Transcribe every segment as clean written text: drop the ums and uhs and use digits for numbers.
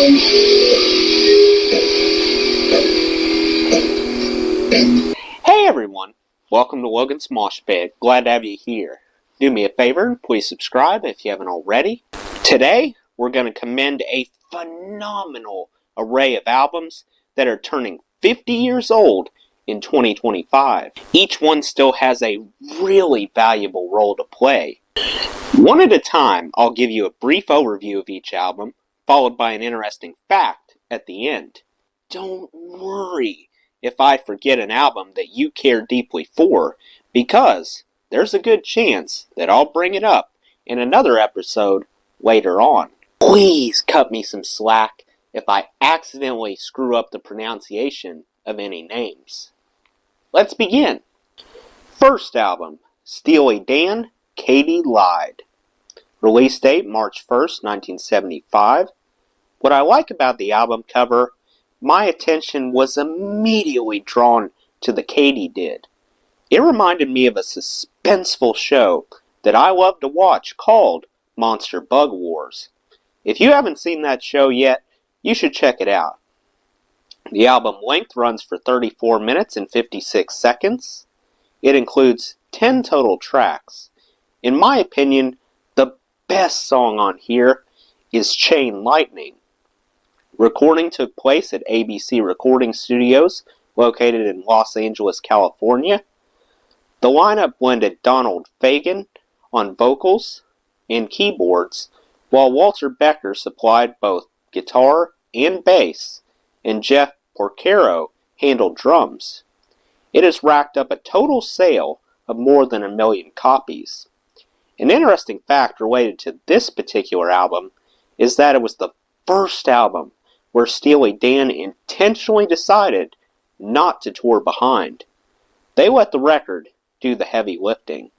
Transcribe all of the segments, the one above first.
Hey everyone, welcome to Logan's Mosh Pit. Glad to have you here. Do me a favor and please subscribe if you haven't already. Today, we're going to commend a phenomenal array of albums that are turning 50 years old in 2025. Each one still has a really valuable role to play. One at a time, I'll give you a brief overview of each album, followed by an interesting fact at the end. Don't worry if I forget an album that you care deeply for, because there's a good chance that I'll bring it up in another episode later on. Please cut me some slack if I accidentally screw up the pronunciation of any names. Let's begin. First album, Steely Dan, Katy Lied. Release date March 1st, 1975. What I like about the album cover, my attention was immediately drawn to the Katy did. It reminded me of a suspenseful show that I love to watch called Monster Bug Wars. If you haven't seen that show yet, you should check it out. The album length runs for 34 minutes and 56 seconds. It includes 10 total tracks. In my opinion, the best song on here is Chain Lightning. Recording took place at ABC Recording Studios, located in Los Angeles, California. The lineup blended Donald Fagen on vocals and keyboards, while Walter Becker supplied both guitar and bass, and Jeff Porcaro handled drums. It has racked up a total sale of more than 1 million copies. An interesting fact related to this particular album is that it was the first album where Steely Dan intentionally decided not to tour behind. They let the record do the heavy lifting.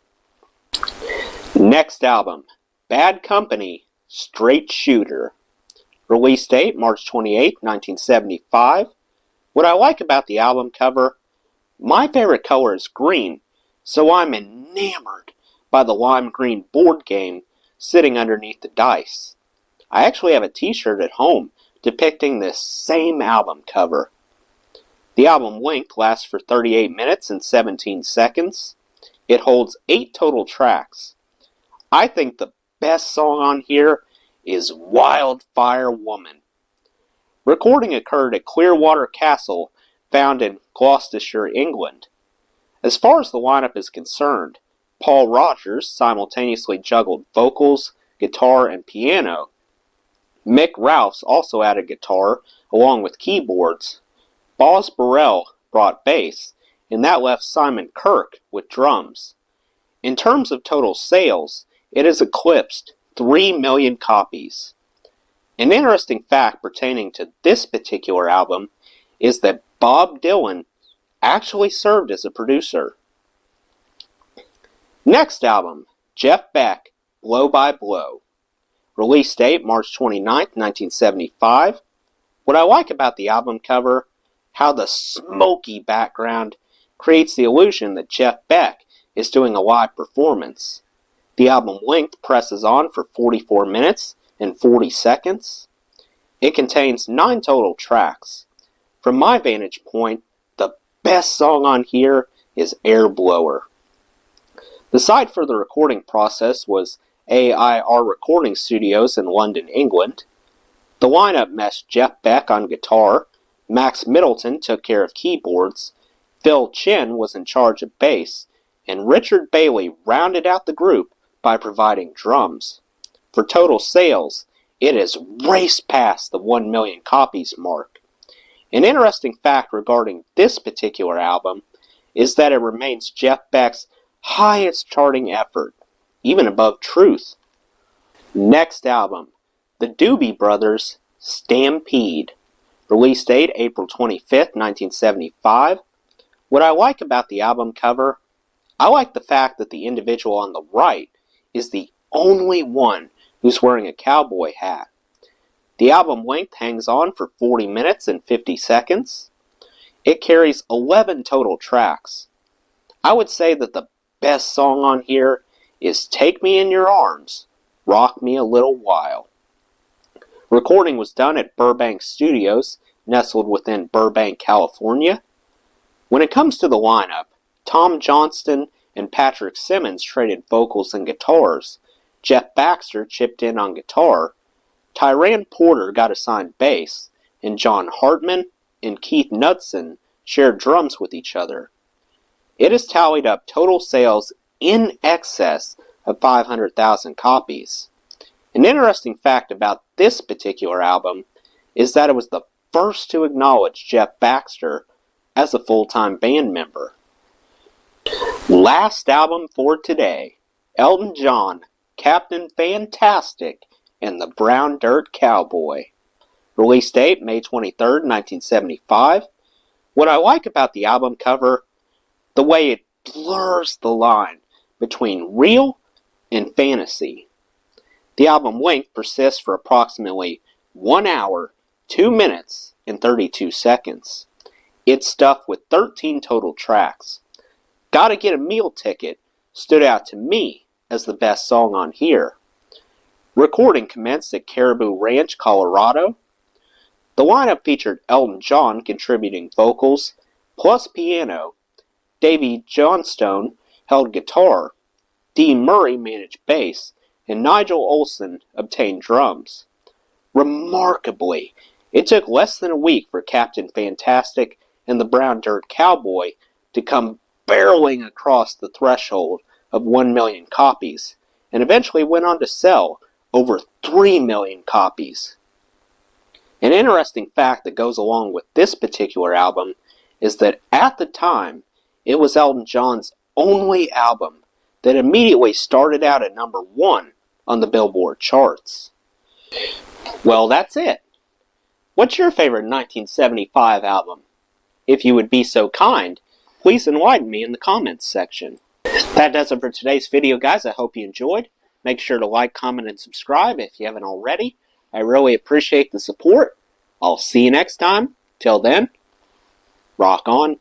Next album, Bad Company, Straight Shooter. Release date March 28, 1975. What I like about the album cover, my favorite color is green, so I'm enamored by the lime green board game sitting underneath the dice. I actually have a t-shirt at home depicting this same album cover. The album length lasts for 38 minutes and 17 seconds. It holds 8 total tracks. I think the best song on here is Wildfire Woman. Recording occurred at Clearwater Castle, found in Gloucestershire, England. As far as the lineup is concerned, Paul Rodgers simultaneously juggled vocals, guitar, and piano. Mick Ralphs also added guitar, along with keyboards. Boz Burrell brought bass, and that left Simon Kirke with drums. In terms of total sales, it has eclipsed 3 million copies. An interesting fact pertaining to this particular album is that Bob Dylan actually served as a producer. Next album, Jeff Beck, Blow by Blow. Release date March 29, 1975. What I like about the album cover, how the smoky background creates the illusion that Jeff Beck is doing a live performance. The album length presses on for 44 minutes and 40 seconds. It contains 9 total tracks. From my vantage point, the best song on here is Air Blower. The site for the recording process was AIR Recording Studios in London, England. The lineup meshed Jeff Beck on guitar, Max Middleton took care of keyboards, Phil Chin was in charge of bass, and Richard Bailey rounded out the group by providing drums. For total sales, it has raced past the 1 million copies mark. An interesting fact regarding this particular album is that it remains Jeff Beck's highest charting effort, even above Truth. Next album, The Doobie Brothers, Stampede. Release date April 25th, 1975. What I like about the album cover, I like the fact that the individual on the right is the only one who's wearing a cowboy hat. The album length hangs on for 40 minutes and 50 seconds. It carries 11 total tracks. I would say that the best song on here is Take Me in Your Arms, Rock Me a Little While. Recording was done at Burbank Studios, nestled within Burbank, California. When it comes to the lineup, Tom Johnston and Patrick Simmons traded vocals and guitars. Jeff Baxter chipped in on guitar. Tyran Porter got assigned bass, and John Hartman and Keith Knudsen shared drums with each other. It has tallied up total sales in excess of 500,000 copies. An interesting fact about this particular album is that it was the first to acknowledge Jeff Baxter as a full-time band member. Last album for today, Elton John, Captain Fantastic, and the Brown Dirt Cowboy. Release date, May 23rd, 1975. What I like about the album cover, the way it blurs the line between real and fantasy. The album length persists for approximately 1 hour, 2 minutes, and 32 seconds. It's stuffed with 13 total tracks. Gotta Get a Meal Ticket stood out to me as the best song on here. Recording commenced at Caribou Ranch, Colorado. The lineup featured Elton John contributing vocals, plus piano. Davey Johnstone held guitar. Dee Murray managed bass, and Nigel Olsson obtained drums. Remarkably, it took less than a week for Captain Fantastic and the Brown Dirt Cowboy to come barreling across the threshold of 1 million copies, and eventually went on to sell over 3 million copies. An interesting fact that goes along with this particular album is that at the time, it was Elton John's only album that immediately started out at number 1 on the Billboard charts. Well, that's it. What's your favorite 1975 album? If you would be so kind, please enlighten me in the comments section. That does it for today's video, guys. I hope you enjoyed. Make sure to like, comment, and subscribe if you haven't already. I really appreciate the support. I'll see you next time. Till then, rock on.